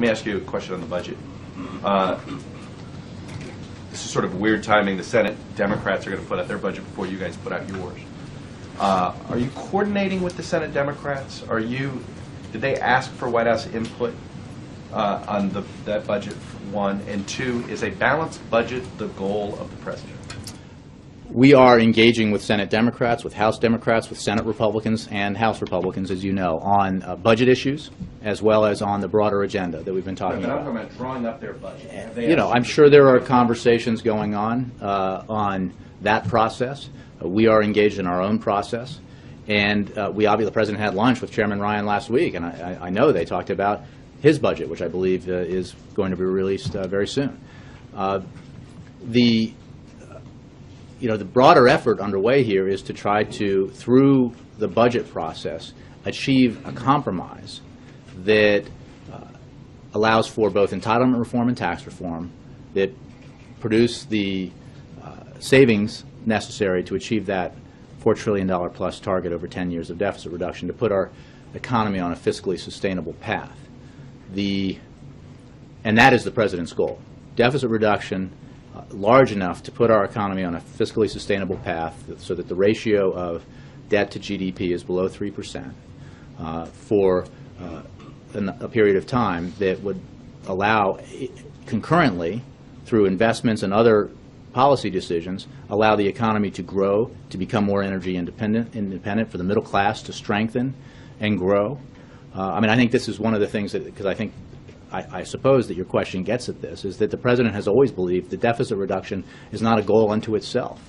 Let me ask you a question on the budget. This is sort of weird timing. The Senate Democrats are going to put out their budget before you guys put out yours. Are you coordinating with the Senate Democrats? Did they ask for White House input on that budget, one? And two, is a balanced budget the goal of the president? We are engaging with Senate Democrats, with House Democrats, with Senate Republicans, and House Republicans, as you know, on budget issues, as well as on the broader agenda that we've been talking about. I'm talking about drawing up their budget. I'm sure there are conversations going on that process. We are engaged in our own process, and the President had lunch with Chairman Ryan last week, and I know they talked about his budget, which I believe is going to be released very soon. The broader effort underway here is to try to, through the budget process, achieve a compromise that allows for both entitlement reform and tax reform that produce the savings necessary to achieve that $4 trillion plus target over 10 years of deficit reduction, to put our economy on a fiscally sustainable path. And that is the President's goal. Deficit reduction large enough to put our economy on a fiscally sustainable path so that the ratio of debt to GDP is below 3% for a period of time that would allow, concurrently, through investments and other policy decisions, allow the economy to grow, to become more energy independent, for the middle class to strengthen and grow. I think this is one of the things that, because I suppose that your question gets at this, is that the President has always believed that deficit reduction is not a goal unto itself.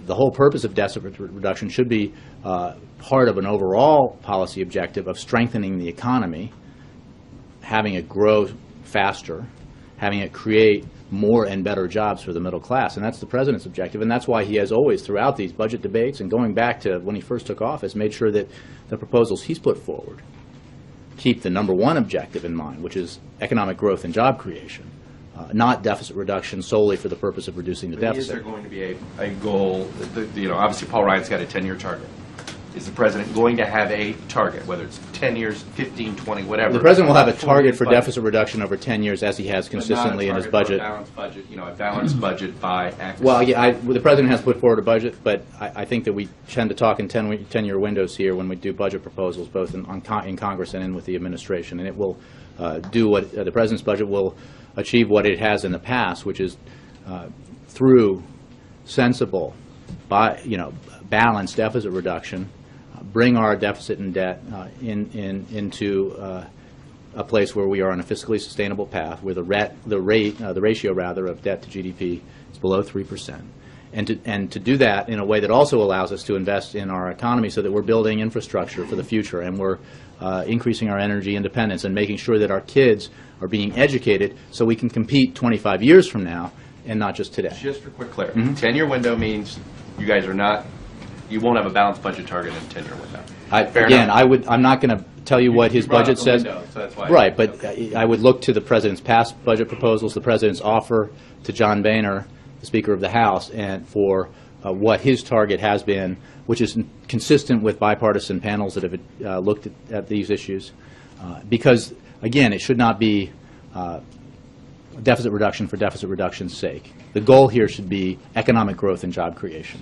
The whole purpose of deficit reduction should be part of an overall policy objective of strengthening the economy, having it grow faster, having it create more and better jobs for the middle class. And that's the President's objective, and that's why he has always, throughout these budget debates and going back to when he first took office, made sure that the proposals he's put forward keep the number one objective in mind, which is economic growth and job creation, not deficit reduction solely for the purpose of reducing the deficit. Is there going to be a goal? Obviously Paul Ryan's got a 10-year target. Is the President going to have a target, whether it's 10 years, 15, 20, whatever? The President will have a target for deficit reduction over 10 years, as he has consistently in his budget. A balanced budget by Act. Well, yeah, the President has put forward a budget, but I think that we tend to talk in 10-year windows here when we do budget proposals, both in Congress and with the administration. And it will do what the President's budget will achieve what it has in the past, which is through sensible, balanced deficit reduction, bring our deficit and debt into a place where we are on a fiscally sustainable path, where the ratio of debt to GDP is below 3%, and to do that in a way that also allows us to invest in our economy, so that we're building infrastructure for the future, and we're increasing our energy independence and making sure that our kids are being educated so we can compete 25 years from now and not just today. Just for quick clarity, 10-year window means you guys are not. You won't have a balanced budget target in a 10-year window. I'm not going to tell you what his budget says. Window, so that's why right, but I would look to the President's past budget proposals, the President's offer to John Boehner, the Speaker of the House, and for what his target has been, which is consistent with bipartisan panels that have looked at these issues. Because, again, it should not be deficit reduction for deficit reduction's sake. The goal here should be economic growth and job creation.